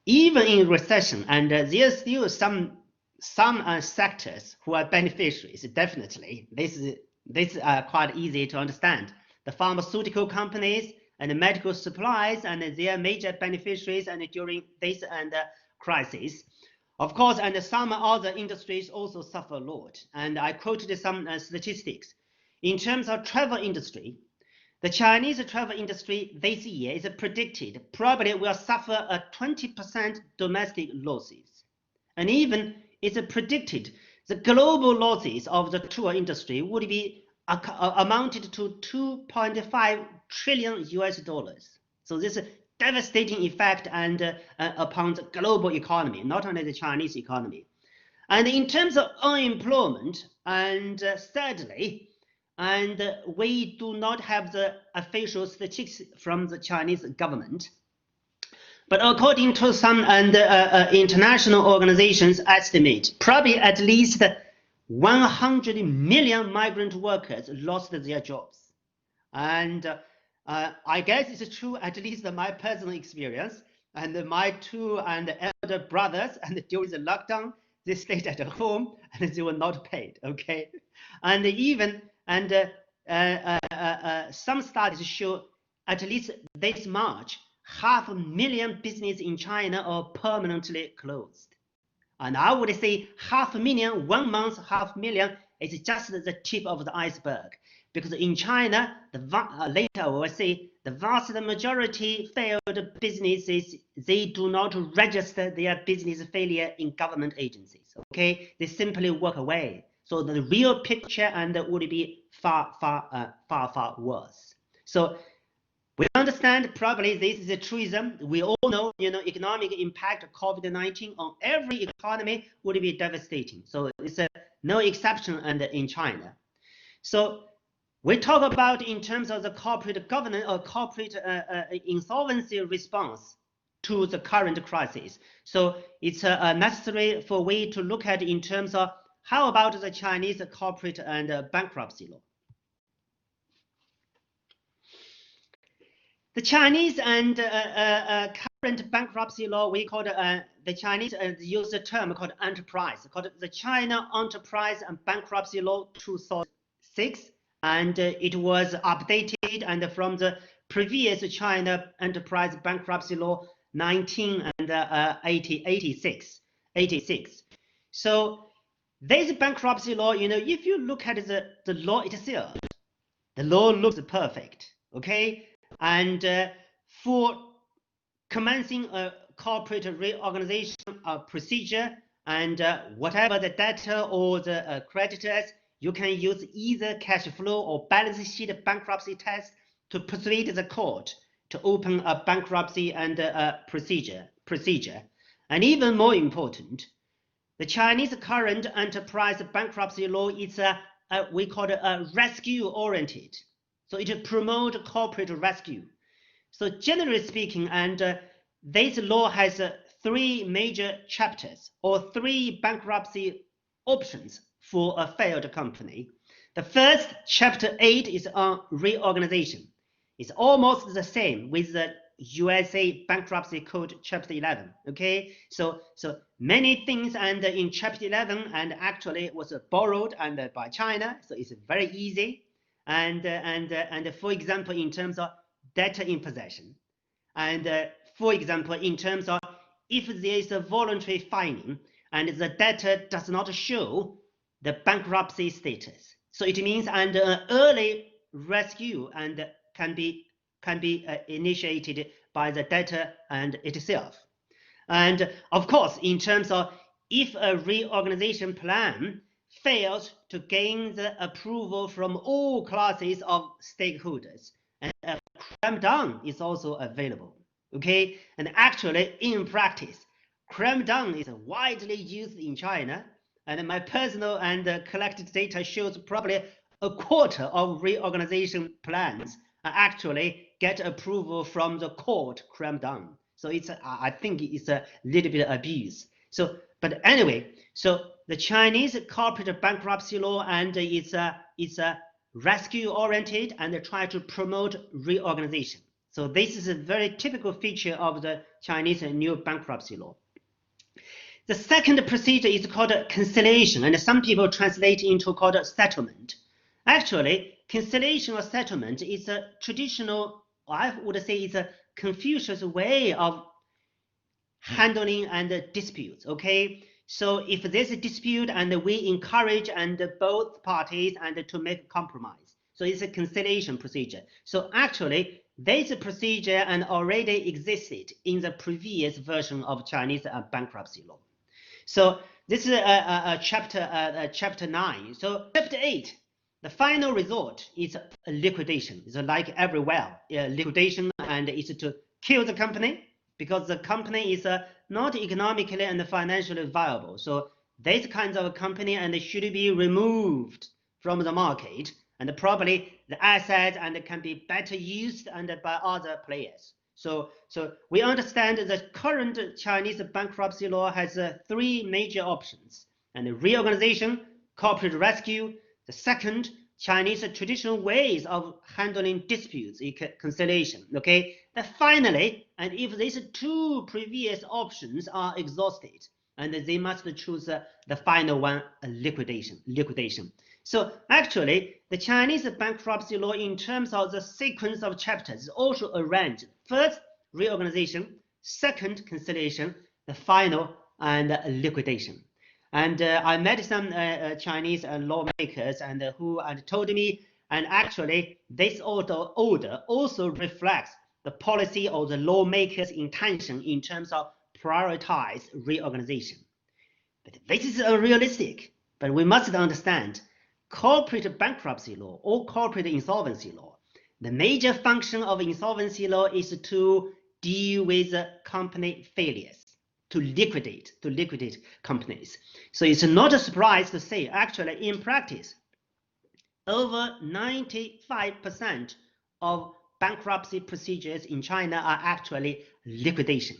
even in recession, and there's still some sectors who are beneficiaries. Definitely, this is quite easy to understand. The pharmaceutical companies and the medical supplies, and they are major beneficiaries, and during this crisis. Of course, and some other industries also suffer a lot. And I quoted some statistics. In terms of travel industry, the Chinese travel industry this year is predicted probably will suffer a 20% domestic losses. And even it's predicted the global losses of the tour industry would be amounted to 2.5 trillion US dollars. So this devastating effect and upon the global economy, not only the Chinese economy. And in terms of unemployment, and sadly, and we do not have the official statistics from the Chinese government. But according to some international organizations estimate, probably at least 100 million migrant workers lost their jobs. And I guess it's true, at least my personal experience. And my two elder brothers, and during the lockdown, they stayed at home and they were not paid. Okay, and even some studies show at least this March, 500,000 businesses in China are permanently closed. And I would say 500,000, 1 month, 500,000 is just the tip of the iceberg. Because in China, later I will say, the vast majority failed businesses, they do not register their business failure in government agencies. Okay, they simply walk away. So the real picture and would be far worse. So we understand probably this is a truism. We all know, economic impact of COVID-19 on every economy would be devastating. So it's no exception in China. So we talk about in terms of the corporate governance or corporate insolvency response to the current crisis. So it's necessary for we to look at in terms of how about the Chinese corporate and bankruptcy law. The Chinese and current bankruptcy law, we call it, the Chinese use a term called enterprise, called the China Enterprise and Bankruptcy Law 2006. And it was updated and from the previous China Enterprise Bankruptcy Law 1986. So this bankruptcy law, if you look at the law itself, the law looks perfect, okay? And for commencing a corporate reorganization procedure and whatever the debtor or the creditors, you can use either cash flow or balance sheet bankruptcy test to persuade the court to open a bankruptcy and procedure. And even more important, the Chinese current enterprise bankruptcy law is we call it rescue-oriented. So it promotes corporate rescue. So generally speaking, and this law has 3 major chapters or 3 bankruptcy options for a failed company. The first, chapter 8, is on reorganization. It's almost the same with the USA Bankruptcy Code chapter 11. Okay, so many things and in chapter 11 and actually was borrowed and by China, so it's very easy. And for example, in terms of debtor in possession, and for example, in terms of if there is a voluntary fining and the debtor does not show the bankruptcy status, so it means under early rescue and can be initiated by the debtor and itself. And of course, in terms of if a reorganization plan fails to gain the approval from all classes of stakeholders, and a cram down is also available. Okay, and actually in practice, cram down is widely used in China, and my personal and collected data shows probably a quarter of reorganization plans actually get approval from the court cram down. So it's I think it's a little bit of abuse. So but anyway, so the Chinese corporate bankruptcy law and it's a rescue oriented and try to promote reorganization. So this is a very typical feature of the Chinese new bankruptcy law. The second procedure is called conciliation, and some people translate into called settlement. Actually, conciliation or settlement is a traditional, I would say, is a Confucius way of handling and disputes. Okay, so if there's a dispute and we encourage and both parties and to make a compromise, so it's a conciliation procedure. So actually, this procedure and already existed in the previous version of Chinese bankruptcy law. So this is chapter 9. So chapter 8, the final resort is liquidation. It's like everywhere, liquidation, and it's to kill the company because the company is not economically and financially viable. So this kind of company and should be removed from the market, and probably the assets and can be better used and by other players. So we understand the current Chinese bankruptcy law has 3 major options: and reorganization, corporate rescue. The second, Chinese traditional ways of handling disputes, conciliation. Okay, and finally, and if these 2 previous options are exhausted, and they must choose the final one, liquidation. So actually, the Chinese bankruptcy law, in terms of the sequence of chapters, is also arranged: first, reorganization; second, conciliation; the final, and liquidation. And I met some Chinese lawmakers and who told me, and actually, this order also reflects the policy of the lawmakers' intention in terms of prioritize reorganization. But this is unrealistic. But we must understand, corporate bankruptcy law or corporate insolvency law, the major function of insolvency law is to deal with company failures, to liquidate companies. So it's not a surprise to say, actually, in practice, over 95% of bankruptcy procedures in China are actually liquidation.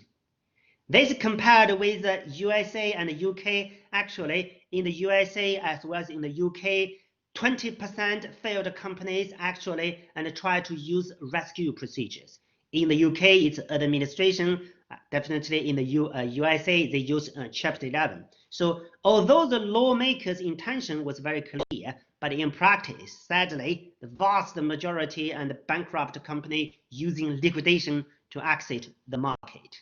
This compared with the USA and the UK. Actually, in the USA as well as in the UK, 20% failed companies actually and try to use rescue procedures. In the UK, it's administration. Definitely in the USA, they use Chapter 11. So although the lawmakers' intention was very clear, but in practice, sadly, the vast majority and bankrupt company using liquidation to exit the market.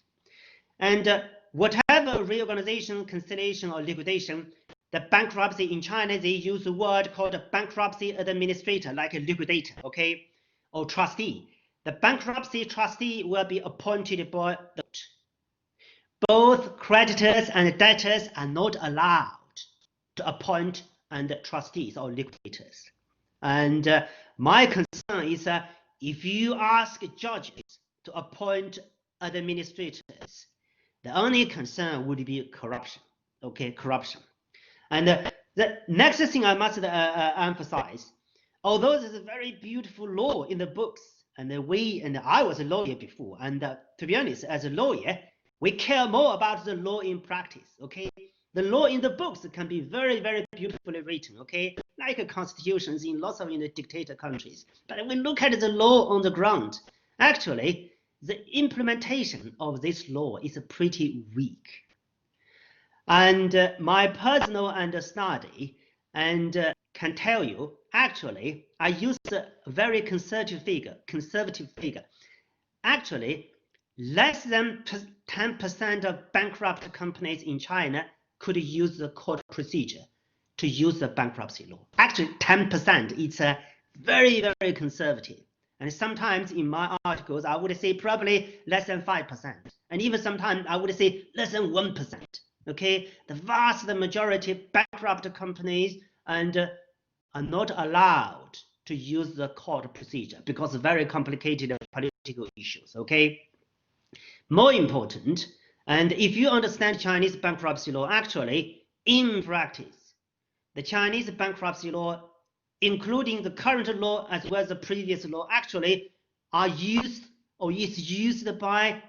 And whatever reorganization, conciliation, or liquidation, the bankruptcy in China, they use a word called a bankruptcy administrator, like a liquidator, okay, or trustee. The bankruptcy trustee will be appointed by the court. Both creditors and debtors are not allowed to appoint and trustees or liquidators. And my concern is if you ask judges to appoint administrators, the only concern would be corruption. Okay, corruption. And the next thing I must emphasize, although there's a very beautiful law in the books, and I was a lawyer before, and to be honest, as a lawyer, we care more about the law in practice. Okay, the law in the books can be very, very beautifully written. Okay, like constitutions in lots of dictator countries. But when we look at the law on the ground, actually, the implementation of this law is pretty weak. And my personal study can tell you, actually, I used a very conservative figure. Actually, less than 10% of bankrupt companies in China could use the court procedure to use the bankruptcy law. Actually, 10%, it's very, very conservative. And sometimes in my articles, I would say probably less than 5%. And even sometimes I would say less than 1%. Okay, the vast majority of bankrupt companies are not allowed to use the court procedure because of very complicated political issues. Okay, more important, and if you understand Chinese bankruptcy law, actually in practice, the Chinese bankruptcy law, including the current law as well as the previous law, actually are used or is used by,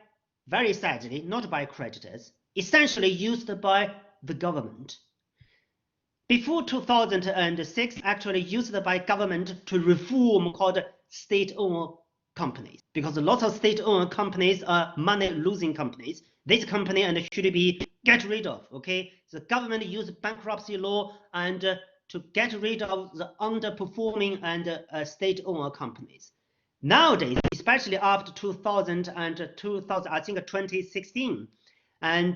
very sadly, not by creditors, essentially used by the government. Before 2006, actually used by government to reform called state-owned companies, because lots of state-owned companies are money-losing companies. This company and should be get rid of. Okay, the government used bankruptcy law and to get rid of the underperforming and state-owned companies. Nowadays, especially after 2000 and 2000, I think 2016, and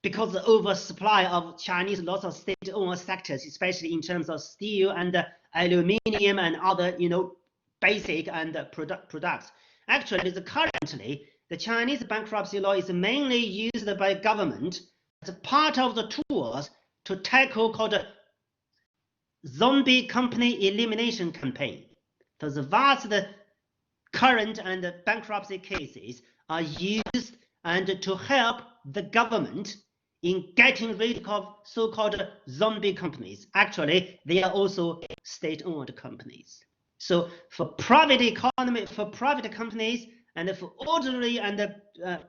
because of the oversupply of Chinese lots of state-owned sectors, especially in terms of steel and aluminium and other, basic and products. Actually, currently, the Chinese bankruptcy law is mainly used by government as part of the tools to tackle called zombie company elimination campaign. So the vast current and bankruptcy cases are used and to help the government in getting rid of so-called zombie companies. Actually, they are also state-owned companies. So for private economy, for private companies, and for ordinary and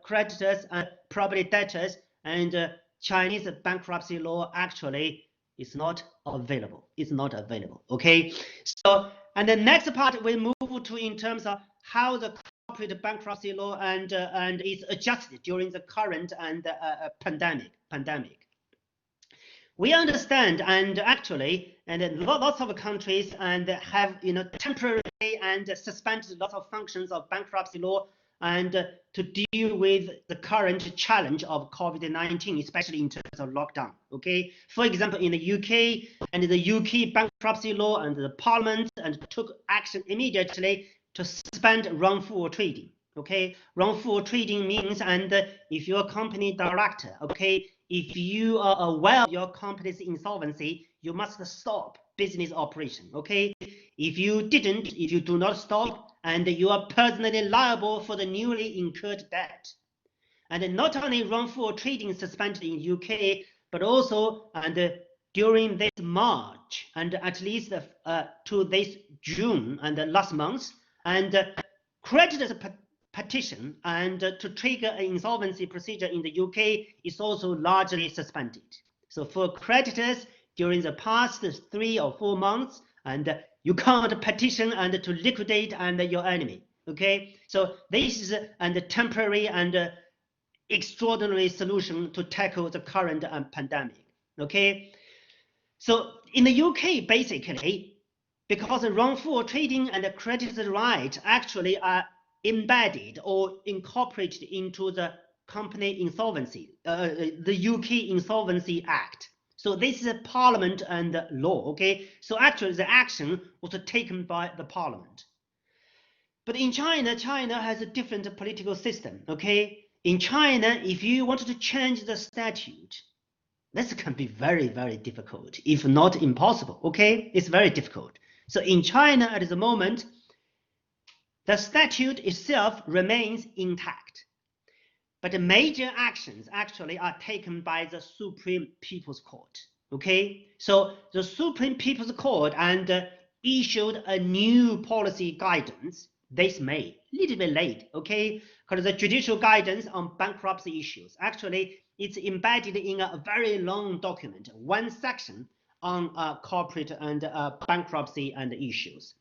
creditors and property debtors, and Chinese bankruptcy law actually is not available. It's not available. Okay. So, and the next part we move to in terms of how the corporate bankruptcy law and is adjusted during the current and pandemic. We understand, and actually, and lots of countries and have temporarily and suspended lots of functions of bankruptcy law and to deal with the current challenge of COVID-19, especially in terms of lockdown. Okay, for example, in the UK, and the UK bankruptcy law and the Parliament and took action immediately to suspend wrongful trading. Okay, wrongful trading means, and if you're a company director, okay, if you are aware of your company's insolvency, you must stop business operation. Okay, if you do not stop, and you are personally liable for the newly incurred debt. And not only wrongful trading suspended in UK, but also during this March and at least to this June and last month, and creditors petition and to trigger an insolvency procedure in the UK is also largely suspended. So for creditors during the past 3 or 4 months, and you can't petition and to liquidate and your enemy. Okay, so this is a temporary and extraordinary solution to tackle the current pandemic. Okay, so in the UK, basically, because wrongful trading and creditors' rights actually are embedded or incorporated into the company insolvency, the UK Insolvency Act. So this is a Parliament and law. Okay, so actually the action was taken by the Parliament. But in China, China has a different political system. Okay, in China, if you wanted to change the statute, this can be very, very difficult, if not impossible. Okay, it's very difficult. So in China at the moment, the statute itself remains intact, but the major actions actually are taken by the Supreme People's Court. Okay, so the Supreme People's Court and issued a new policy guidance this May, a little bit late. Okay, because the judicial guidance on bankruptcy issues actually it's embedded in a very long document, one section on corporate and bankruptcy and issues.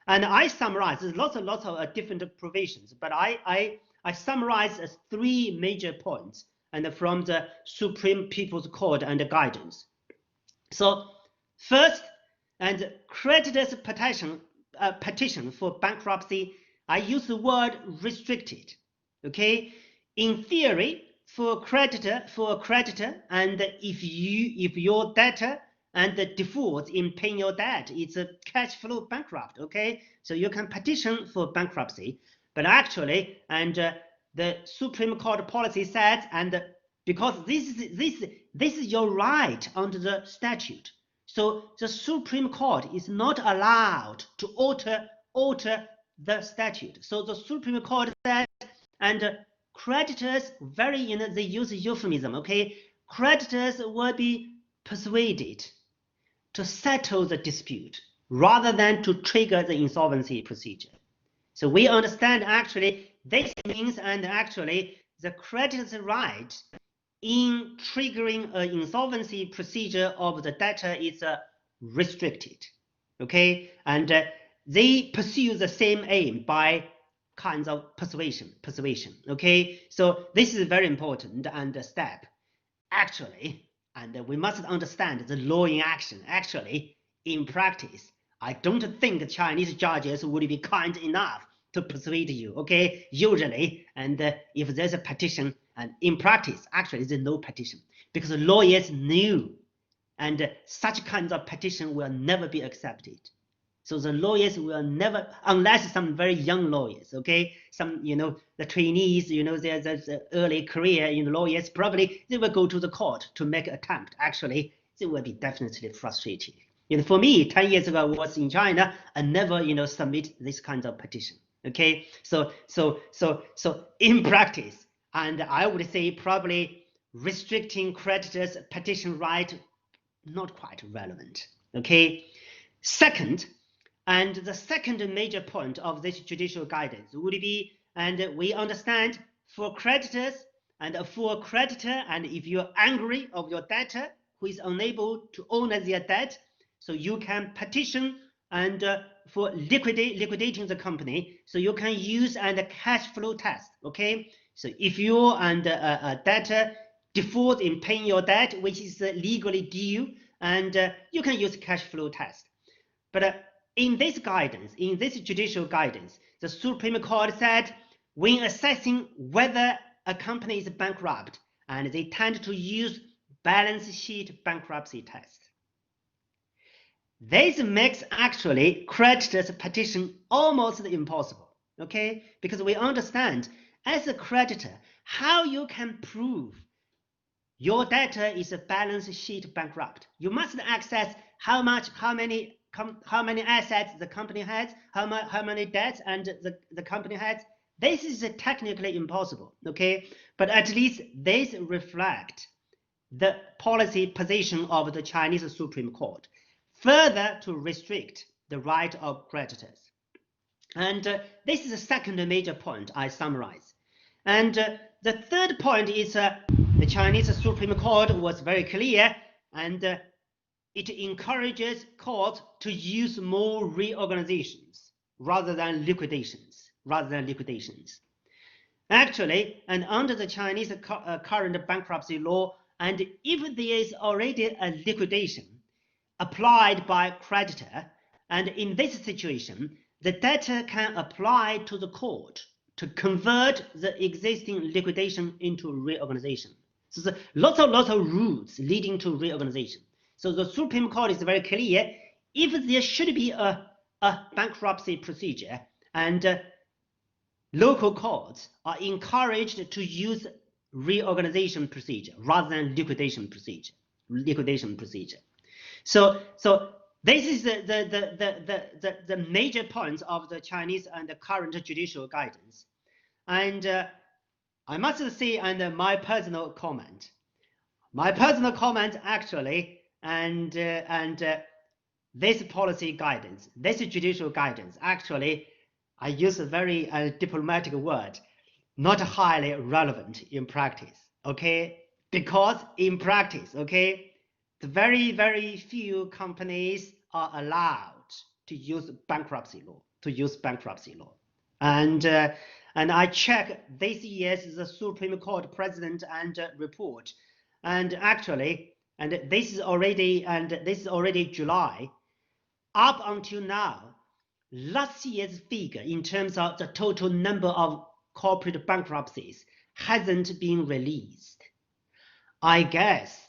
And I summarize, there's lots of different provisions, but I summarize as 3 major points and from the Supreme People's Court and the guidance. So first, and creditors petition for bankruptcy, I use the word restricted. Okay, in theory, for a creditor, and if your debtor and the default in paying your debt, it's a cash flow bankrupt. Okay, so you can petition for bankruptcy, but actually, and the Supreme Court policy says, and because this is your right under the statute, so the Supreme Court is not allowed to alter the statute. So the Supreme Court said, and creditors they use euphemism. Okay, creditors will be persuaded to settle the dispute rather than to trigger the insolvency procedure. So we understand actually this means, and actually the creditor's right in triggering an insolvency procedure of the debtor is restricted. Okay, and they pursue the same aim by kinds of persuasion. Okay, so this is very important and step actually, and we must understand the law in action. Actually, in practice, I don't think Chinese judges would be kind enough to persuade you. Okay, usually, and if there's a petition, and in practice, actually, there's no petition because lawyers knew, and such kinds of petition will never be accepted. So the lawyers will never, unless some very young lawyers, okay, some, the trainees, there's the early career in lawyers, probably they will go to the court to make an attempt. Actually, they will be definitely frustrated. For me, 10 years ago, I was in China and never, submit this kind of petition. Okay, so in practice, and I would say probably restricting creditors' petition right, not quite relevant. Okay, second. And the second major point of this judicial guidance would be, and we understand for creditors and for a creditor, and if you're angry of your debtor who is unable to honor their debt, so you can petition and for liquidating the company, so you can use a cash flow test. Okay, so if you and a debtor default in paying your debt, which is legally due, and you can use cash flow test. But in this guidance, in this judicial guidance, the Supreme Court said when assessing whether a company is bankrupt, and they tend to use balance sheet bankruptcy test. This makes actually creditors' petition almost impossible, okay? Because we understand as a creditor how you can prove your debtor is a balance sheet bankrupt. You must access how many assets the company has, how many debts and the company has. This is technically impossible, okay? But at least this reflects the policy position of the Chinese Supreme Court, further to restrict the right of creditors. And this is the second major point I summarize. And the third point is the Chinese Supreme Court was very clear, and it encourages courts to use more reorganizations rather than liquidations. Actually, and under the Chinese current bankruptcy law, and if there is already a liquidation applied by creditor, and in this situation, the debtor can apply to the court to convert the existing liquidation into reorganization. So there's lots of rules leading to reorganization. So the Supreme Court is very clear, if there should be a bankruptcy procedure, and local courts are encouraged to use reorganization procedure rather than liquidation procedure. So this is the major points of the Chinese and the current judicial guidance. And I must say, and my personal comment actually, and this policy guidance, this judicial guidance, actually, I use a very diplomatic word, not highly relevant in practice, okay? Because in practice, okay, the very few companies are allowed to use bankruptcy law, and I check this year's the Supreme Court President and report, and actually, and this is already July. Up until now, last year's figure in terms of the total number of corporate bankruptcies hasn't been released. I guess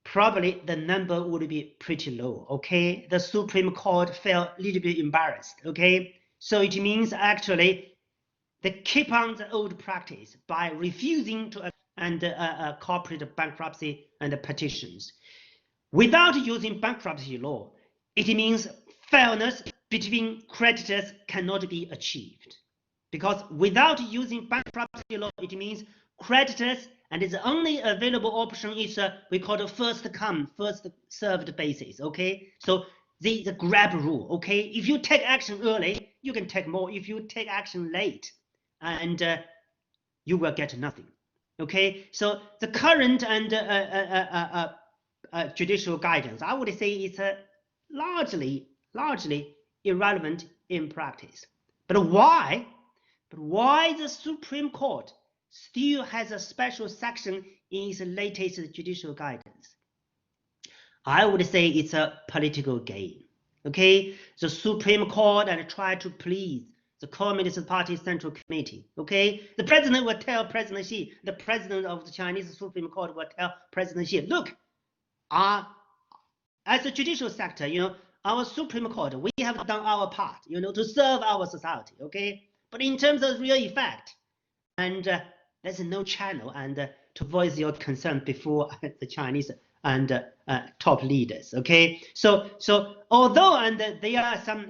probably the number would be pretty low, okay? The Supreme Court felt a little bit embarrassed, okay? So it means actually they keep on the old practice by refusing to corporate bankruptcy and petitions. Without using bankruptcy law, it means fairness between creditors cannot be achieved. Because without using bankruptcy law, it means creditors, and the only available option is we call it first come, first served basis, okay? So the grab rule, okay? If you take action early, you can take more. If you take action late, and you will get nothing, okay? So the current and judicial guidance, I would say it's largely irrelevant in practice. But why? But why the Supreme Court still has a special section in its latest judicial guidance? I would say it's a political game. Okay, the Supreme Court and try to please the Communist Party Central Committee. Okay, the president will tell President Xi, the president of the Chinese Supreme Court will tell President Xi, look, as a judicial sector, our Supreme Court, we have done our part, to serve our society. Okay, but in terms of real effect, and there's no channel and to voice your concern before the Chinese and top leaders. Okay, so although there are some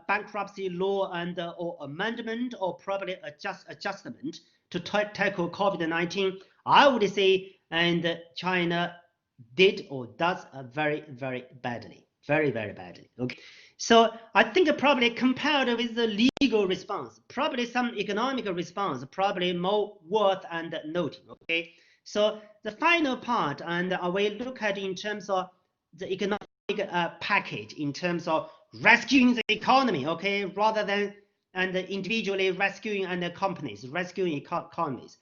bankruptcy law or amendment or probably adjustment to tackle COVID-19, I would say China did or does very, very badly, very, very badly. Okay, so I think probably compared with the legal response, probably some economic response, probably more worth and noting. Okay, so the final part, and I will look at in terms of the economic package, in terms of rescuing the economy. Okay, rather than individually rescuing companies, rescuing economies.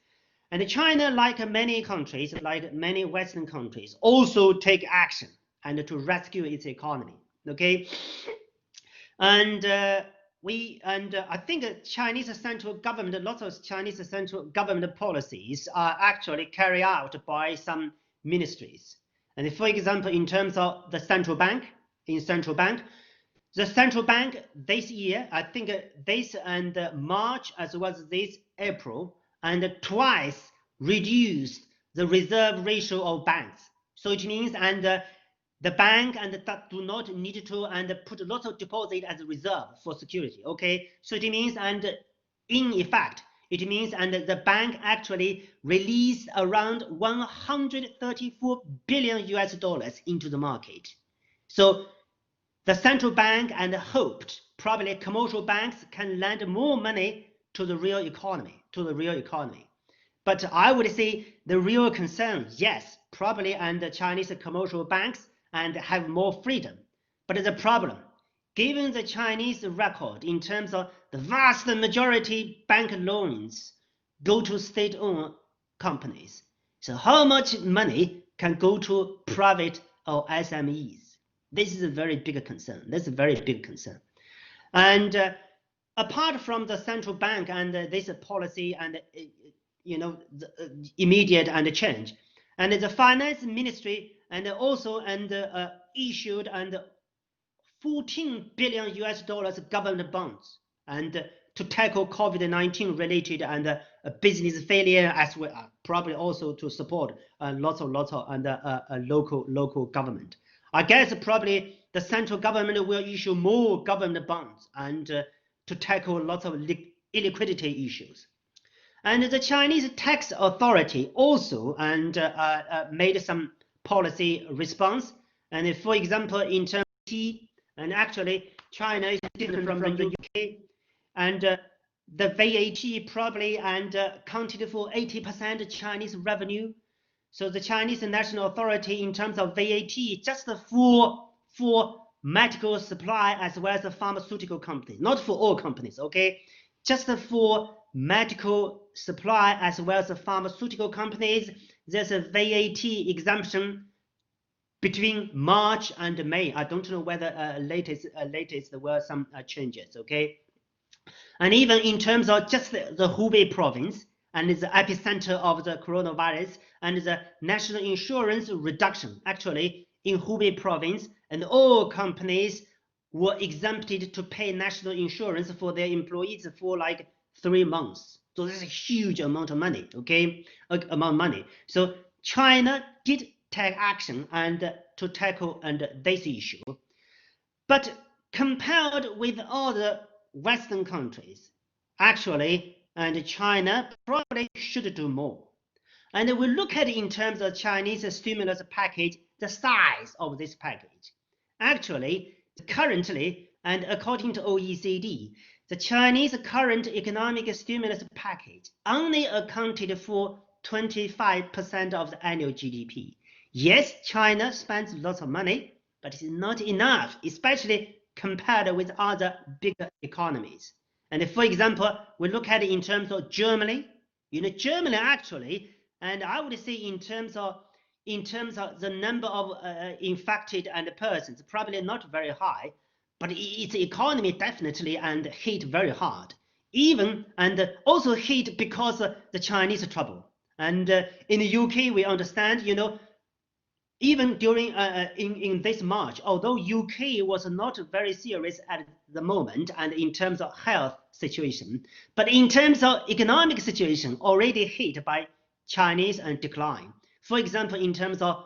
And China, like many countries, like many Western countries, also take action and to rescue its economy. Okay, and I think Chinese central government, lots of Chinese central government policies are actually carried out by some ministries. And for example, in terms of the central bank, the central bank this year, I think this and March as well as this April, and twice reduced the reserve ratio of banks. So it means the bank that do not need to put lots of deposit as a reserve for security. Okay, so it means in effect it means the bank actually released around 134 billion US dollars into the market. So the central bank hoped probably commercial banks can lend more money to the real economy, But I would say the real concern, yes, probably the Chinese commercial banks have more freedom. But the problem, given the Chinese record in terms of the vast majority bank loans go to state-owned companies. So how much money can go to private or SMEs? This is a very big concern. That's a very big concern. And apart from the central bank and this policy and the immediate change, and the finance ministry also issued 14 billion US dollars government bonds to tackle COVID-19 related business failure, as well probably also to support lots of local government. I guess probably the central government will issue more government bonds to tackle lots of illiquidity issues. And the Chinese tax authority also made some policy response. And for example, in terms of VAT, and actually China is different from the UK, and the VAT probably accounted for 80% Chinese revenue. So the Chinese national authority in terms of VAT, just for medical supply as well as the pharmaceutical companies, not for all companies, okay? Just for medical supply as well as the pharmaceutical companies, there's a VAT exemption between March and May. I don't know whether latest there were some changes, okay? And even in terms of just the Hubei province and the epicenter of the coronavirus and the national insurance reduction, actually in Hubei province, and all companies were exempted to pay national insurance for their employees for like 3 months. So this is a huge amount of money, okay? So China did take action to tackle this issue. But compared with other Western countries, actually, China probably should do more. And we look at it in terms of Chinese stimulus package, the size of this package. Actually, currently, and according to OECD, the Chinese current economic stimulus package only accounted for 25% of the annual GDP. Yes, China spends lots of money, but it's not enough, especially compared with other bigger economies. And for example, we look at it in terms of Germany. Germany actually, and I would say in terms of the number of infected and persons, probably not very high, but its economy definitely and hit very hard. Even and also hit because the Chinese trouble. And in the UK, we understand, even during in this March, although UK was not very serious at the moment and in terms of health situation, but in terms of economic situation already hit by Chinese and decline. For example, in terms of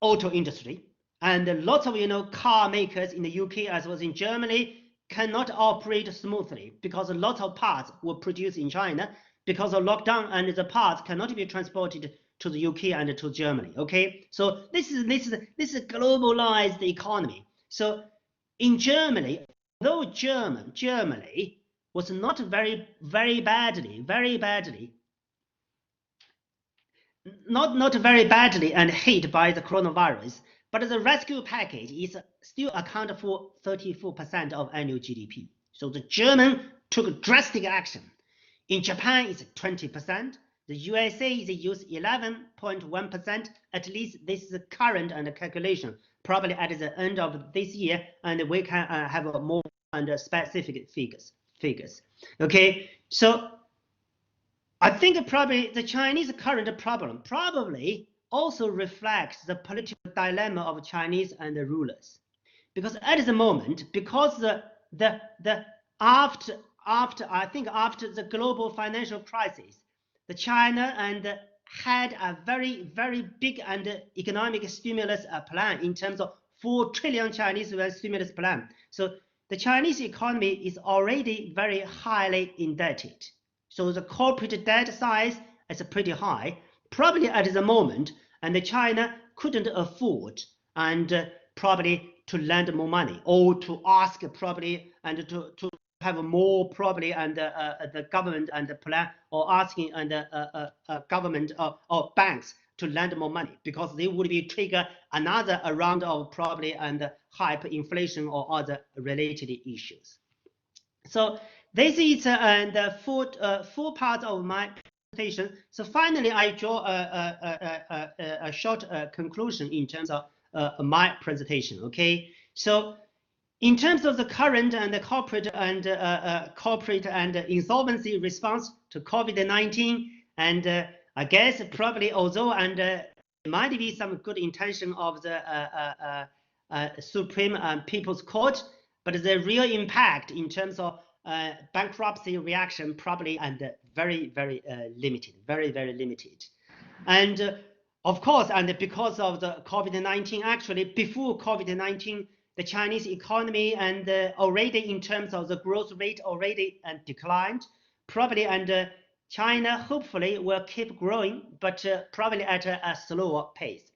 auto industry, and lots of car makers in the UK as well as in Germany cannot operate smoothly because a lot of parts were produced in China because of lockdown, and the parts cannot be transported to the UK and to Germany. Okay, so this is a globalized economy. So in Germany, though Germany was not very badly and hit by the coronavirus, but the rescue package is still account for 34% of annual GDP. So the German took drastic action. In Japan, it's 20%. The USA is used 11.1%. At least this is the current and the calculation. Probably at the end of this year, and we can have a more and specific figures. Okay, so I think probably the Chinese current problem probably also reflects the political dilemma of Chinese and the rulers, because at the moment, because after the global financial crisis, the China and had a very big and economic stimulus plan in terms of 4 trillion Chinese yuan stimulus plan. So the Chinese economy is already very highly indebted. So the corporate debt size is pretty high, probably at the moment, and China couldn't afford and probably to lend more money or to ask probably and to have more probably and the government and the plan or asking and government or banks to lend more money, because they would be trigger another round of probably and hyperinflation or other related issues. So this is the four parts of my presentation. So finally, I draw a short conclusion in terms of my presentation. Okay, so in terms of the current and the corporate and insolvency response to COVID-19, and I guess probably although and there might be some good intention of the Supreme People's Court, but the real impact in terms of bankruptcy reaction probably and very limited, very limited. And of course, and because of the COVID-19, actually before COVID-19, the Chinese economy and already in terms of the growth rate already declined, probably, and China hopefully will keep growing, but probably at a slower pace,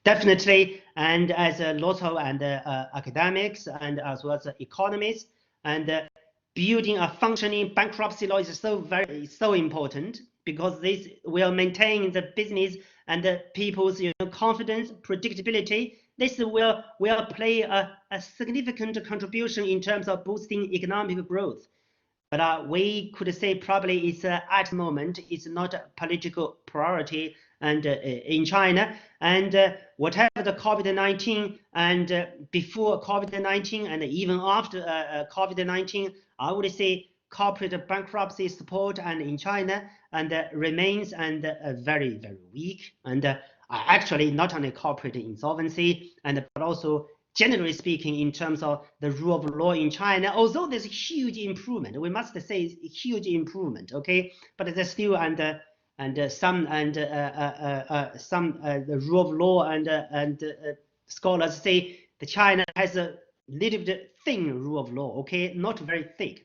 definitely. And as a lot of and academics and as well as economists, and building a functioning bankruptcy law is so important, because this will maintain the business and the people's confidence, predictability. This will play a significant contribution in terms of boosting economic growth. But we could say probably it's at the moment it's not a political priority and in China. And whatever the COVID-19 and before COVID-19 and even after COVID-19, I would say corporate bankruptcy support and in China and remains and very weak, and actually not only corporate insolvency and but also generally speaking in terms of the rule of law in China, although there's a huge improvement, we must say it's a huge improvement, okay, but there's still the rule of law and scholars say the China has a little bit thin rule of law, okay, not very thick,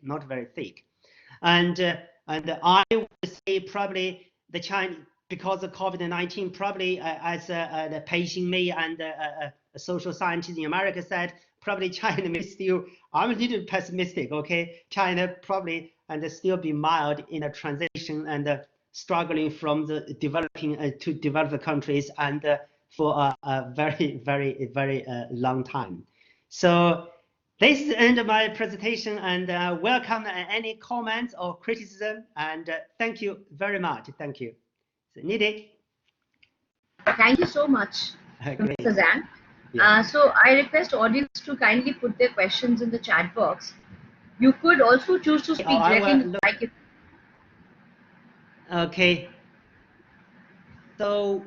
and I would say probably the China, because of COVID-19, probably as the Pei Mei and a social scientist in America said, probably China may still, I'm a little pessimistic, okay, China probably and still be mild in a transition and struggling from the developing to developed countries and for a very long time. So This is the end of my presentation, and welcome any comments or criticism, and thank you very much. Thank you. So, Nidhi. Thank you so much, Professor Zhang. Yeah. So I request audience to kindly put their questions in the chat box. You could also choose to speak directly in the mic. Okay. So,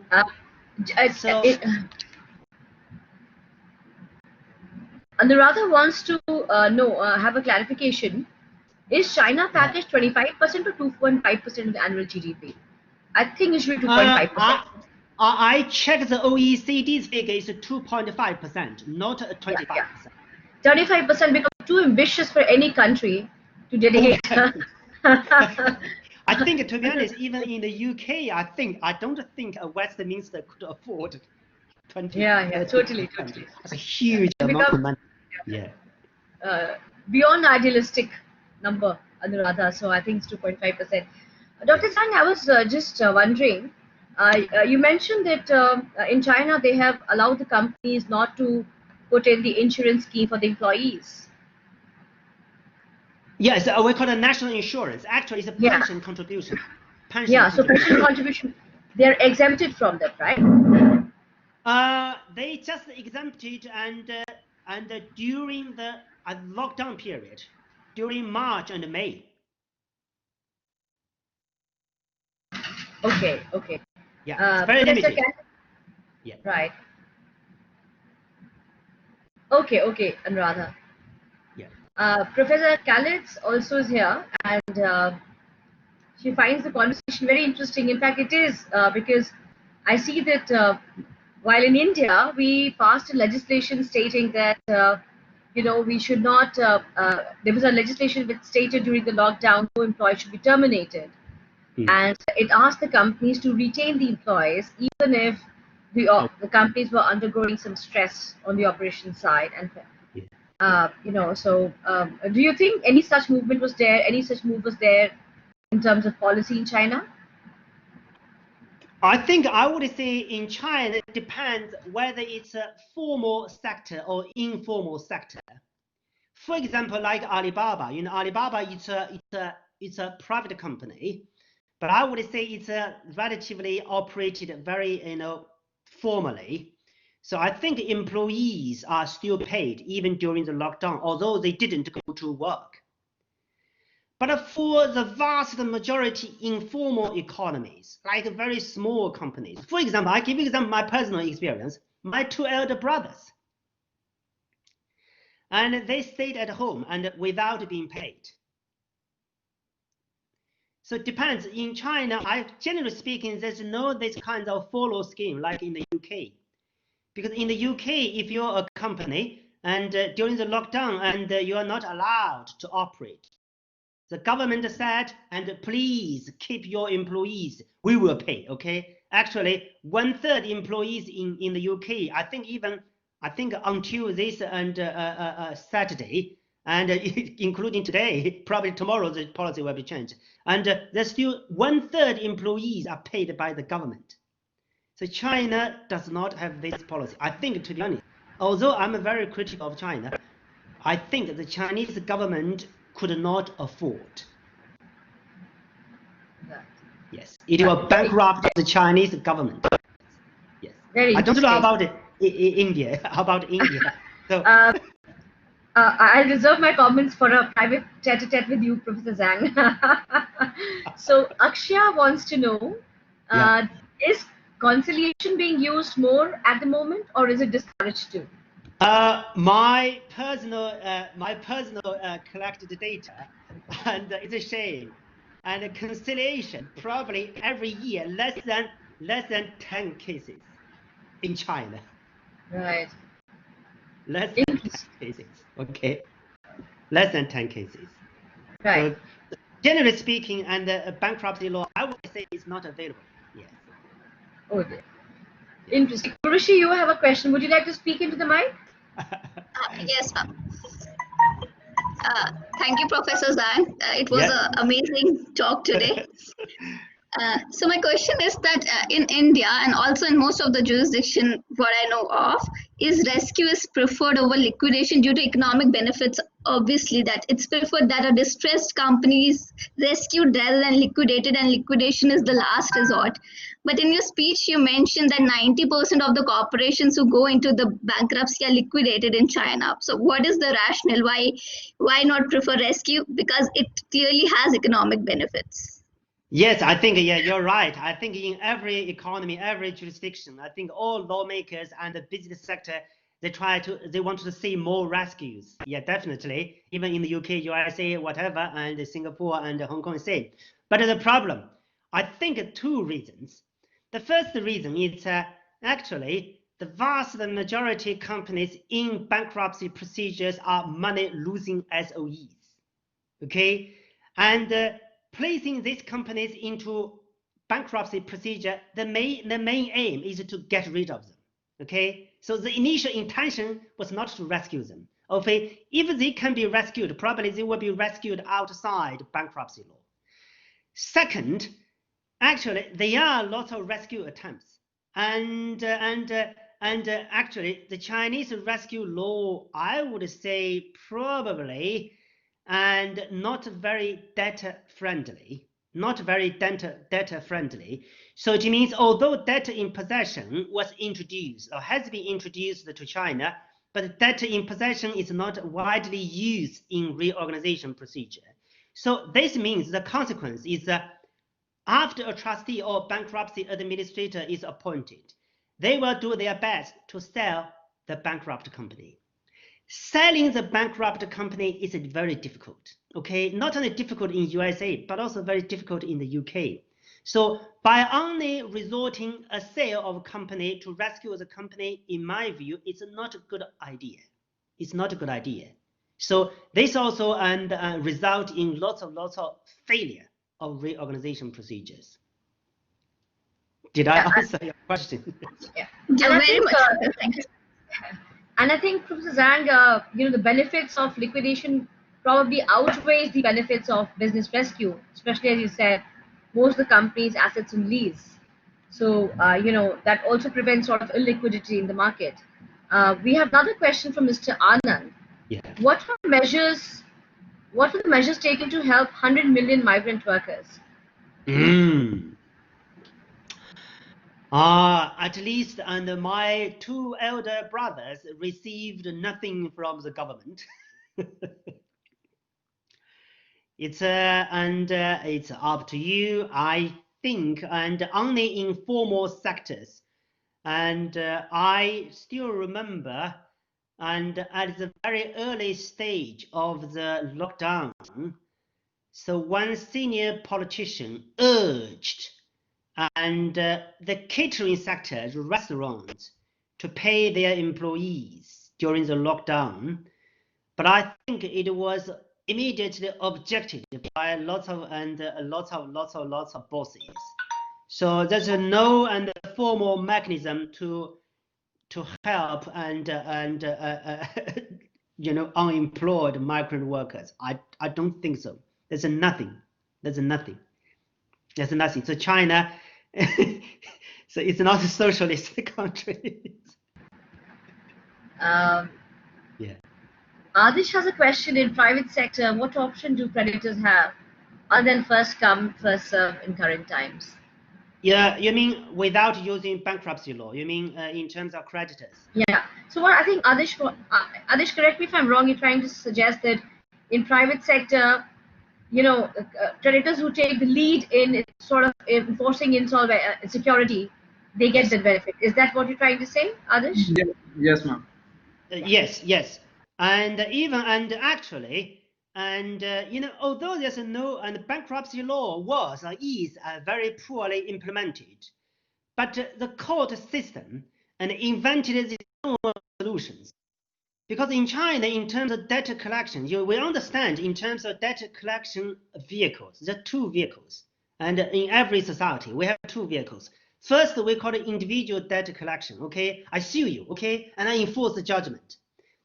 Anuradha wants to have a clarification. Is China package 25% or 2.5% of the annual GDP? I think it should be 2.5%. I checked the OECD's figure is 2.5%, not 25%. Yeah. 35% becomes too ambitious for any country to dedicate. I think, to be honest, even in the UK, I don't think Westminster could afford 20. Yeah, totally. That's a huge amount of money. Yeah. Beyond idealistic number, Anuradha. So I think it's 2.5%. Dr. Zhang, I was just wondering. You mentioned that in China they have allowed the companies not to put in the insurance scheme for the employees. Yes, we call it national insurance. Actually, it's a pension contribution. So pension contribution, they're exempted from that, right? They just exempted and during the lockdown period, during March and May. Okay. Yeah, it's very limited. Yeah. Right. Okay, Anuradha. Yeah. Professor Kalitz also is here, and she finds the conversation very interesting. In fact, it is because I see that while in India we passed a legislation stating that we should not. There was a legislation which stated during the lockdown no employee should be terminated, and it asked the companies to retain the employees even if the companies were undergoing some stress on the operation side. And do you think any such movement was there? Any such move was there in terms of policy in China? I think I would say in China it depends whether it's a formal sector or informal sector. For example, like Alibaba, Alibaba it's a private company, but I would say it's relatively operated very formally. So I think employees are still paid even during the lockdown, although they didn't go to work. But for the vast majority informal economies, like very small companies, for example, I give you example my personal experience. My two elder brothers, and they stayed at home and without being paid. So it depends. In China, generally speaking, there's no this kind of follow scheme like in the UK. Because in the UK, if you're a company and during the lockdown and you are not allowed to operate, the government said, and please keep your employees, we will pay, okay? Actually, 1/3 employees in the UK, I think until this and Saturday, and including today, probably tomorrow the policy will be changed. And there's still 1/3 employees are paid by the government. So China does not have this policy. I think, to be honest, although I'm very critical of China, I think the Chinese government could not afford. Yes, it will bankrupt the Chinese government. Yes, I don't know about India. How about India? So, I'll reserve my comments for a private tete-a-tete with you, Professor Zhang. So Akshya wants to know, is conciliation being used more at the moment, or is it discouraged too? My personal collected data, and it's a shame. And conciliation probably every year less than 10 cases in China. Right. Less than 10 cases. Okay. Less than 10 cases. Right. So, generally speaking, and the bankruptcy law, I would say it's not available. Yes. Okay. Interesting. Kurushi, you have a question. Would you like to speak into the mic? Yes, ma'am. Thank you, Professor Zhang. It was an amazing talk today. So my question is that in India and also in most of the jurisdiction, what I know of, is rescue is preferred over liquidation due to economic benefits. Obviously, that it's preferred that a distressed company is rescued rather than liquidated, and liquidation is the last resort. But in your speech, you mentioned that 90% of the corporations who go into the bankruptcy are liquidated in China. So what is the rationale? Why not prefer rescue? Because it clearly has economic benefits. Yes, I think, yeah, you're right. I think in every economy, every jurisdiction, I think all lawmakers and the business sector, they want to see more rescues. Yeah, definitely. Even in the UK, USA, whatever, and Singapore and Hong Kong, same. But the problem, I think two reasons. The first reason is actually the vast majority companies in bankruptcy procedures are money-losing SOEs. Okay, and placing these companies into bankruptcy procedure, the main aim is to get rid of them. Okay, so the initial intention was not to rescue them. Okay, if they can be rescued, probably they will be rescued outside bankruptcy law. Second, actually, there are lots of rescue attempts, and actually, the Chinese rescue law, I would say, probably, and not very debtor friendly. Not very debtor friendly. So it means although debtor in possession was introduced or has been introduced to China, but debtor in possession is not widely used in reorganization procedure. So this means the consequence is that after a trustee or bankruptcy administrator is appointed, they will do their best to sell the bankrupt company. Selling the bankrupt company is very difficult. Okay, not only difficult in USA, but also very difficult in the UK. So by only resorting a sale of a company to rescue the company, in my view, it's not a good idea. It's not a good idea. So this also result in lots of failure of reorganization procedures. Did I answer your question? Yeah. Yeah, And I very think, much. Thank you. and I think, Professor Zhang, the benefits of liquidation probably outweighs the benefits of business rescue, especially as you said, most of the company's assets on lease. So, that also prevents sort of illiquidity in the market. We have another question from Mr. Anand. Yeah. What were the measures taken to help 100 million migrant workers? At least, and my two elder brothers received nothing from the government. It's it's up to you, I think, and only in formal sectors. And I still remember, and at the very early stage of the lockdown, so one senior politician urged and the catering sector, the restaurants, to pay their employees during the lockdown. But I think it was immediately objected by lots of bosses. So there's no formal mechanism to help and unemployed migrant workers. I don't think so. There's nothing. There's nothing. There's nothing. So China, so it's not a socialist country. Yeah. Adish has a question. In private sector, what option do creditors have other than first come, first serve in current times? Yeah, you mean without using bankruptcy law? You mean in terms of creditors? Yeah. So what I think, Adish, correct me if I'm wrong. You're trying to suggest that in private sector, creditors who take the lead in sort of enforcing security, they get the benefit. Is that what you're trying to say, Adish? Yes, ma'am. Yes, and actually, although there's no bankruptcy law was is very poorly implemented, but the court system invented its own solutions. Because in China, in terms of data collection, we understand in terms of data collection vehicles, there are two vehicles. And in every society, we have two vehicles. First, we call it individual data collection, okay? I sue you, okay? And I enforce the judgment.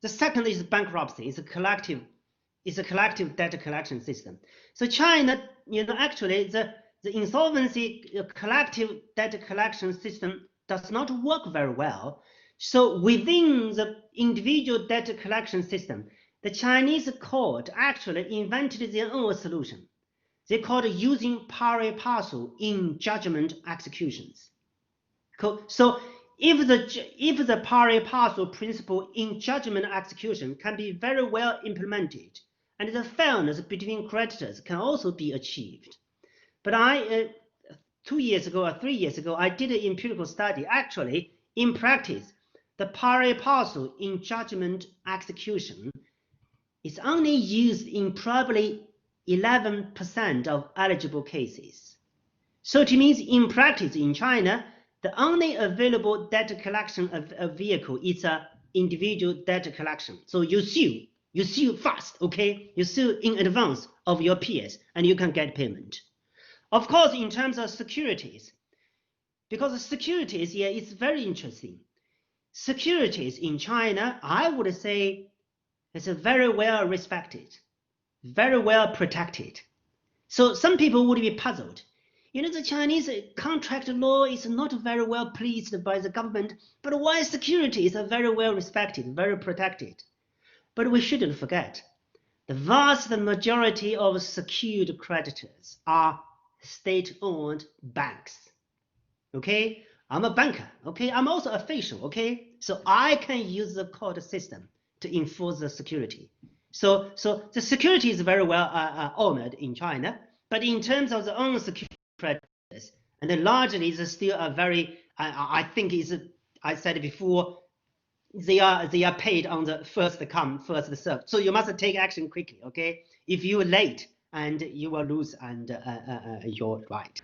The second is bankruptcy. It's a collective data collection system. So China, actually, the insolvency collective debt collection system does not work very well. So within the individual debt collection system, the Chinese court actually invented their own solution. They called using pari passu in judgment executions. So if the pari passu principle in judgment execution can be very well implemented, and the fairness between creditors can also be achieved. But 2 years ago or 3 years ago, I did an empirical study. Actually, in practice, the pari passu in judgment execution is only used in probably 11% of eligible cases. So it means in practice in China, the only available debt collection of vehicle is an individual debt collection. So you sue fast, okay? You sue in advance of your peers, and you can get payment. Of course, in terms of securities, because securities here is very interesting. Securities in China, I would say, is very well respected, very well protected. So some people would be puzzled. The Chinese contract law is not very well pleased by the government, but why securities are very well respected, very protected? But we shouldn't forget, the vast majority of secured creditors are state-owned banks. Okay, I'm a banker. Okay, I'm also official. Okay, so I can use the court system to enforce the security. So the security is very well honored in China, but in terms of the unsecured creditors, and largely is still a very, I think is, I said before, they are paid on the first come, first served. So you must take action quickly. Okay, if you're late, and you will lose and your right.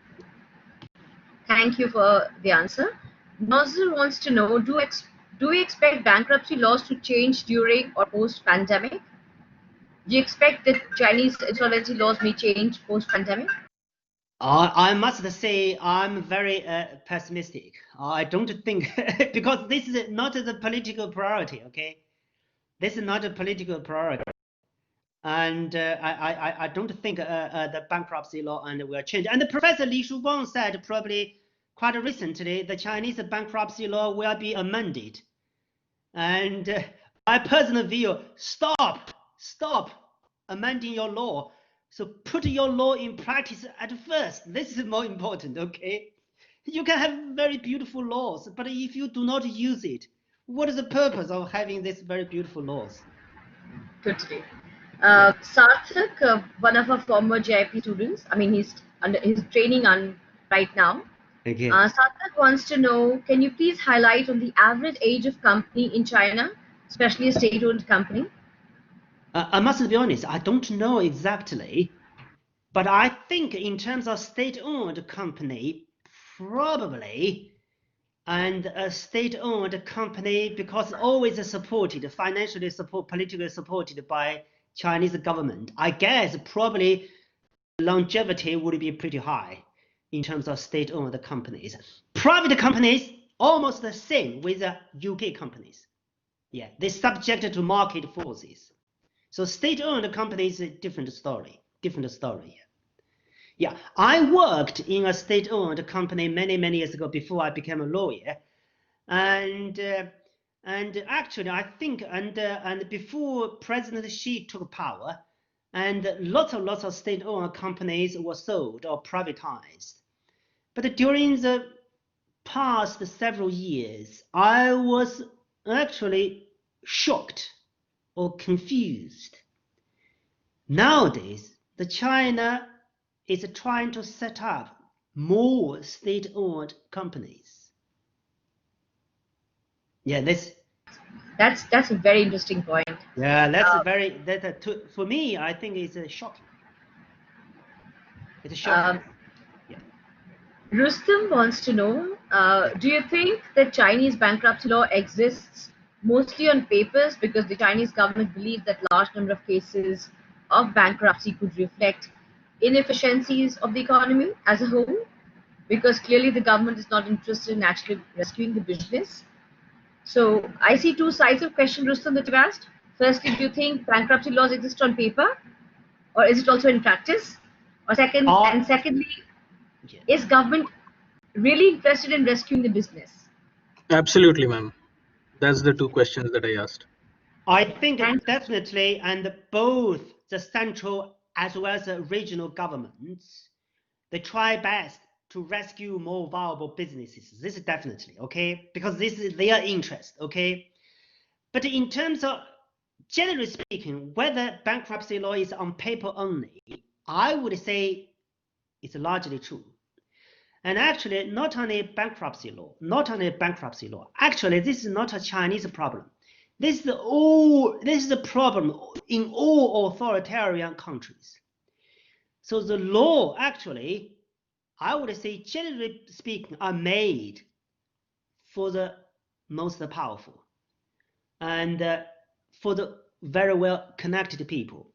Thank you for the answer. Nozzle wants to know, do we expect bankruptcy laws to change during or post-pandemic? Do you expect that Chinese insolvency laws may change post-pandemic? I must say I'm very pessimistic. I don't think, because this is not the political priority, okay? This is not a political priority. And I don't think the bankruptcy law will change. And Professor Li Shubang said probably quite recently the Chinese bankruptcy law will be amended. And my personal view, stop amending your law. So put your law in practice at first. This is more important, okay? You can have very beautiful laws, but if you do not use it, what is the purpose of having these very beautiful laws? Good to know. Sarthak, one of our former JIP students, I mean, he's training on right now. Okay. Sarthak wants to know, can you please highlight on the average age of company in China, especially a state-owned company? I must be honest, I don't know exactly, but I think in terms of state-owned company, probably, and a state-owned company, because always supported, financially supported, politically supported by Chinese government, I guess probably longevity would be pretty high in terms of state-owned companies. Private companies, almost the same with the UK companies. Yeah, they're subject to market forces. So state-owned companies is a different story. Yeah, I worked in a state-owned company many years ago before I became a lawyer, and actually I think and before President Xi took power, and lots of state-owned companies were sold or privatized. But during the past several years, I was actually shocked or confused. Nowadays, the China is trying to set up more state-owned companies. Yeah, that's a very interesting point. Yeah, that's for me, I think it's shocking. It's shocking. Yeah. Rustam wants to know, do you think that Chinese bankruptcy law exists mostly on papers because the Chinese government believes that large number of cases of bankruptcy could reflect inefficiencies of the economy as a whole? Because clearly the government is not interested in actually rescuing the business. So I see two sides of question, Rustam, that you've asked. Firstly, do you think bankruptcy laws exist on paper, or is it also in practice? Or secondly, Is government really interested in rescuing the business? Absolutely, ma'am. That's the two questions that I asked. I think And definitely, and both the central as well as the regional governments, they try best to rescue more viable businesses. This is definitely, okay, because this is their interest, okay. But in terms of, generally speaking, whether bankruptcy law is on paper only, I would say it's largely true. And actually, not only bankruptcy law, actually, this is not a Chinese problem. This is the problem in all authoritarian countries. So the law, actually, I would say, generally speaking, are made for the most powerful and for the very well connected people.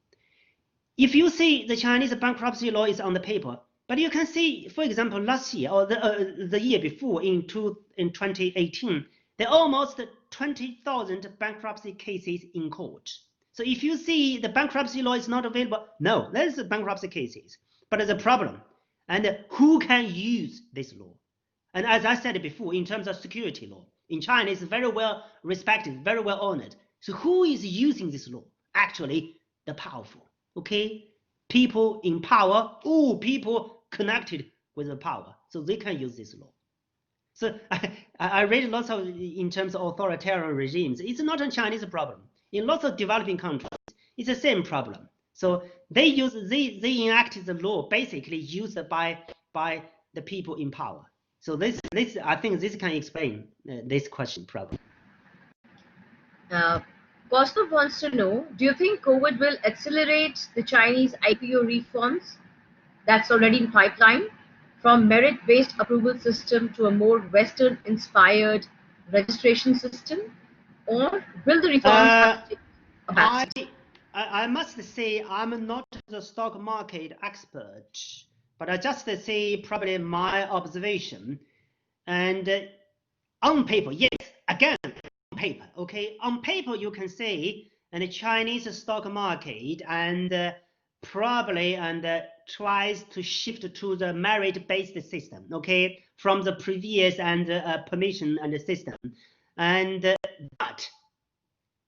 If you see the Chinese bankruptcy law is on the paper, but you can see, for example, last year or the year before in 2018, there are almost 20,000 bankruptcy cases in court. So if you see the bankruptcy law is not available, no, there's bankruptcy cases. But the problem, and who can use this law? And as I said before, in terms of security law, in China, it's very well respected, very well honored. So who is using this law? Actually, the powerful, okay? People in power, or people connected with the power. So they can use this law. So I read lots of, in terms of authoritarian regimes, it's not a Chinese problem. In lots of developing countries, it's the same problem. So they enacted the law basically used by the people in power. So this I think this can explain this question problem. Kostov wants to know, do you think COVID will accelerate the Chinese IPO reforms that's already in pipeline, from merit-based approval system to a more Western-inspired registration system? Or will the reforms have to take a backseat? I must say I'm not the stock market expert, but I just say probably my observation. And on paper, yes, again, on paper, okay, on paper you can say, and the Chinese stock market and probably tries to shift to the merit-based system, okay, from the previous and permission and the system, and but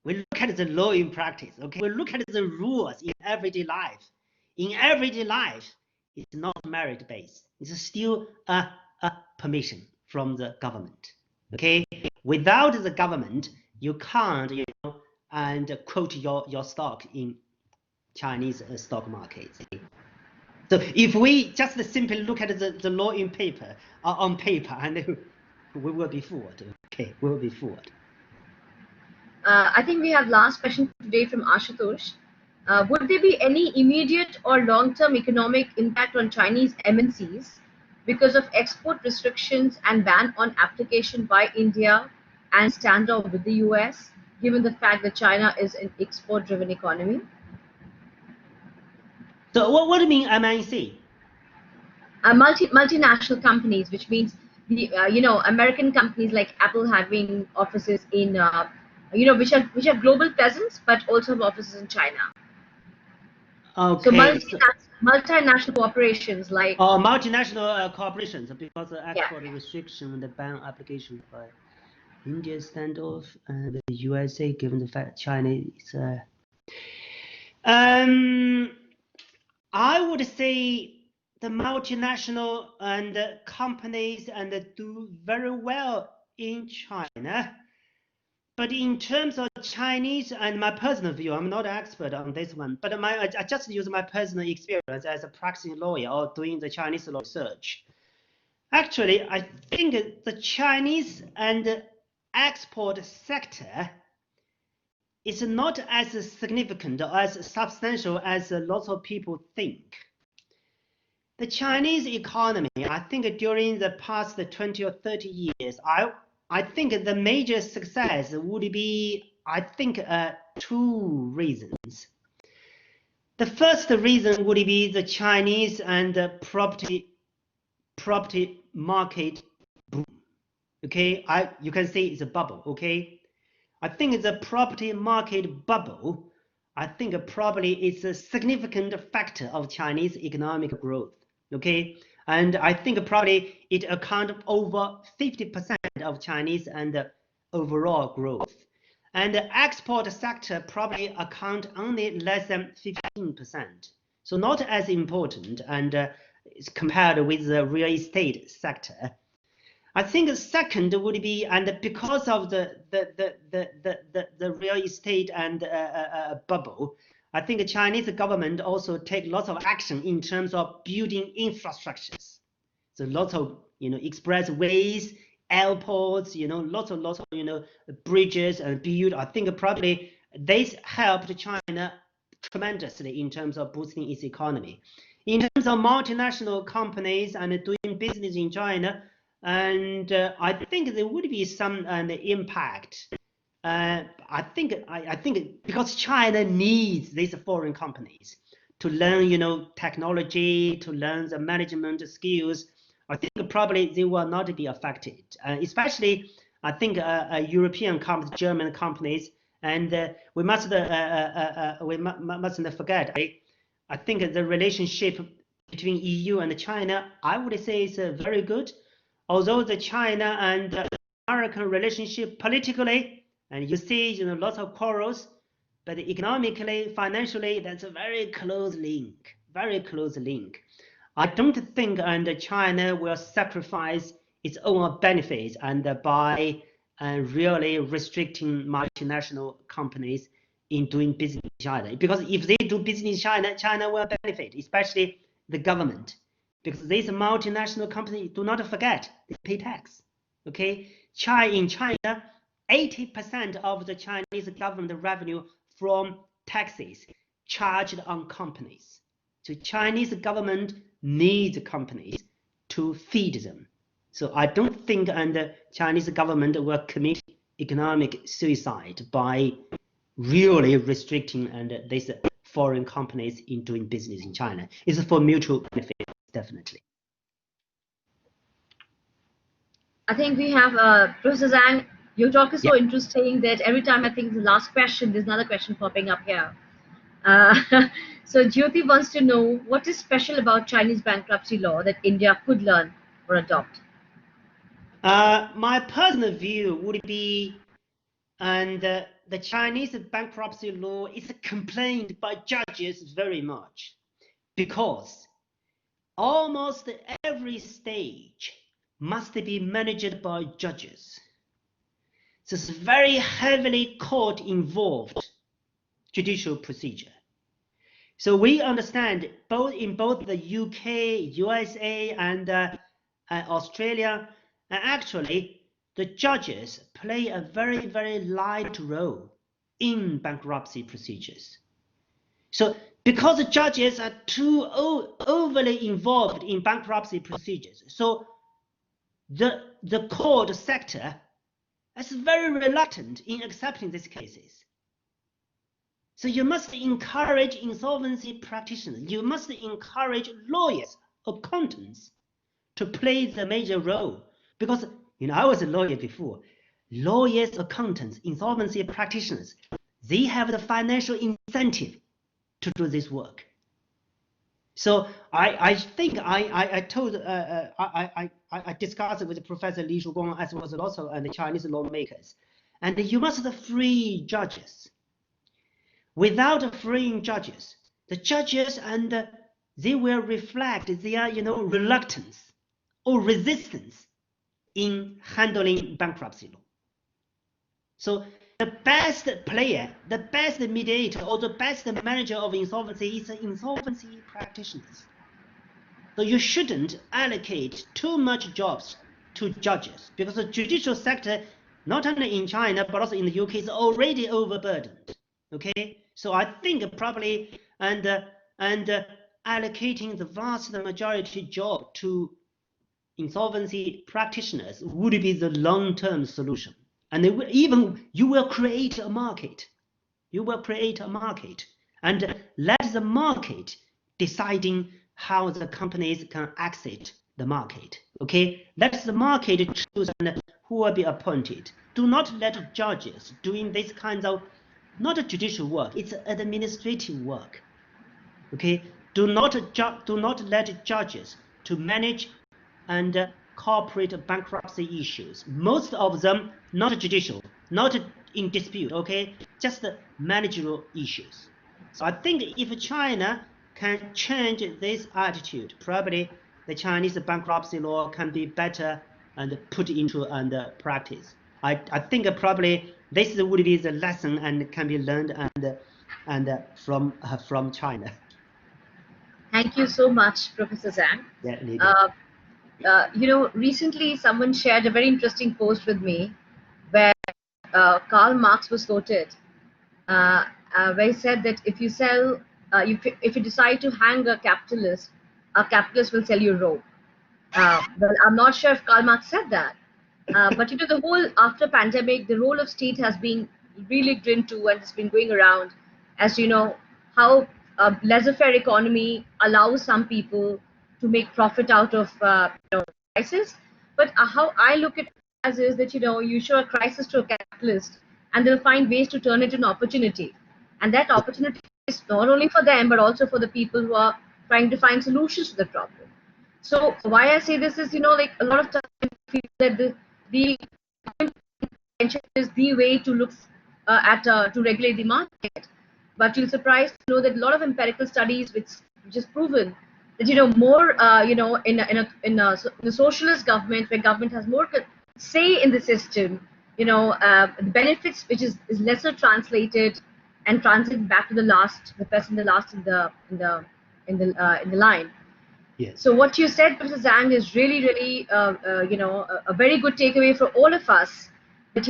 we look at the law in practice, okay? We look at the rules in everyday life. In everyday life, it's not merit-based. It's still a permission from the government, okay? Without the government, you can't, and quote your stock in Chinese stock markets. So if we just simply look at the law in paper, on paper, and we will be fooled, okay? We will be fooled. I think we have last question today from Ashutosh. Would there be any immediate or long-term economic impact on Chinese MNCs because of export restrictions and ban on application by India and standoff with the US, given the fact that China is an export-driven economy? So what do you mean MNC? Multinational companies, which means the American companies like Apple having offices in which have global presence but also have offices in China. Okay. So multinational corporations like multinational corporations, because the export yeah. restriction and the ban application by India standoff and the USA, given the fact China is I would say the multinational and companies and do very well in China. But in terms of Chinese and my personal view, I'm not an expert on this one, but I just use my personal experience as a practicing lawyer or doing the Chinese law research. Actually, I think the Chinese and export sector is not as significant or as substantial as lots of people think. The Chinese economy, I think during the past 20 or 30 years, I think the major success would be, I think, two reasons. The first reason would be the Chinese and property market boom. Okay, you can see it's a bubble. Okay, I think the property market bubble, I think probably is a significant factor of Chinese economic growth. Okay, And I think probably it accounts over 50% of Chinese and overall growth. And the export sector probably account only less than 15%. So not as important and compared with the real estate sector. I think the second would be, and because of the real estate and bubble, I think the Chinese government also take lots of action in terms of building infrastructures. So lots of expressways, airports, lots of bridges and build. I think probably this helped China tremendously in terms of boosting its economy. In terms of multinational companies and doing business in China, and I think there would be some impact. I think because China needs these foreign companies to learn, technology, to learn the management skills. I think probably they will not be affected, especially I think European companies, German companies, and we mustn't forget. I think the relationship between EU and China, I would say, is very good. Although the China and American relationship politically, and you see, lots of quarrels, but economically, financially, that's a very close link, very close link. I don't think China will sacrifice its own benefits by really restricting multinational companies in doing business in China. Because if they do business in China, China will benefit, especially the government. Because these multinational companies, do not forget, they pay tax. Okay, in China, 80% of the Chinese government revenue from taxes charged on companies. So Chinese government needs companies to feed them. So I don't think the Chinese government will commit economic suicide by really restricting these foreign companies in doing business in China. It's for mutual benefit. Definitely. I think we have Professor Zhang. Your talk is so interesting that every time I think the last question, there's another question popping up here. So Jyoti wants to know what is special about Chinese bankruptcy law that India could learn or adopt. My personal view would be, the Chinese bankruptcy law is complained by judges very much because almost every stage must be managed by judges. So it's very heavily court involved judicial procedure. So we understand in both the UK, USA, and Australia, actually the judges play a very, very light role in bankruptcy procedures. So because the judges are too overly involved in bankruptcy procedures, so the court sector is very reluctant in accepting these cases. So you must encourage insolvency practitioners, you must encourage lawyers, accountants to play the major role. Because I was a lawyer before. Lawyers, accountants, insolvency practitioners, they have the financial incentive to do this work. So I think I discussed with Professor Li Shuguang as well as also the Chinese lawmakers, and you must free judges. Without freeing judges, the judges they will reflect their reluctance or resistance in handling bankruptcy law. So the best player, the best mediator, or the best manager of insolvency is insolvency practitioners. So you shouldn't allocate too much jobs to judges because the judicial sector, not only in China but also in the UK, is already overburdened. Okay, so I think probably allocating the vast majority job to insolvency practitioners would be the long-term solution. And you will create a market. You will create a market and let the market deciding how the companies can exit the market. Okay, let the market choose who will be appointed. Do not let judges doing this kind of not judicial work, it's administrative work. Okay, do not let judges to manage and corporate bankruptcy issues. Most of them not judicial, not in dispute, okay, just managerial issues. So I think if China can change this attitude, probably the Chinese bankruptcy law can be better and put into practice. I think probably this would be the lesson and can be learned and from China. Thank you so much, Professor Zhang. Yeah, indeed. Recently someone shared a very interesting post with me where Karl Marx was quoted, where he said that if you sell, if you decide to hang a capitalist will sell you a rope. Well, I'm not sure if Karl Marx said that, but the whole after pandemic, the role of state has been really driven to, and it's been going around, as how a laissez-faire economy allows some people to make profit out of crisis. But how I look at it as is that you show a crisis to a capitalist, and they'll find ways to turn it into an opportunity, and that opportunity is not only for them but also for the people who are trying to find solutions to the problem. So why I say this is, like a lot of times I feel that the intervention is the way to look to regulate the market. But you'll be surprised to know that a lot of empirical studies which is proven that more in a socialist government, where government has more say in the system, the benefits which is lesser translated and transit back to the person the last in the line. Yes. So what you said, Professor Zhang, is really a very good takeaway for all of us. That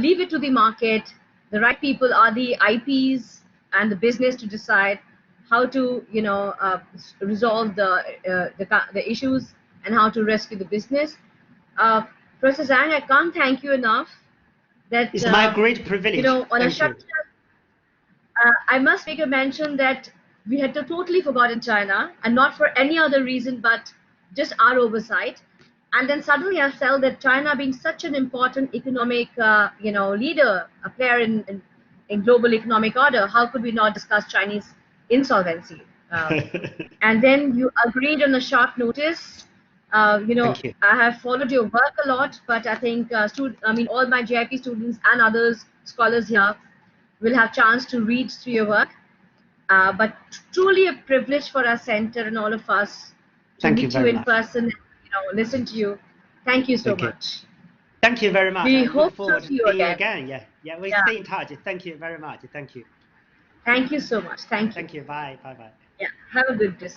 leave it to the market. The right people are the IPs and the business to decide how to resolve the issues and how to rescue the business. Professor Zhang, I can't thank you enough. That it's my great privilege. on Thank a shutdown, I must make a mention that we had totally forgotten China, and not for any other reason but just our oversight. And then suddenly I felt that China, being such an important economic leader, a player in global economic order, how could we not discuss Chinese insolvency? And then you agreed on a short notice. Thank you. I have followed your work a lot, but I think all my JIP students and others, scholars here, will have chance to read through your work. But truly a privilege for our center and all of us to Thank you meet you very in much. person and listen to you. Thank you so much. Thank you very much. We I hope look to forward see you seeing you again. again. Yeah, we Yeah. stay in touch. Thank you very much. Thank you. Thank you so much. Thank you. Thank you. Bye. Bye. Yeah. Have a good day.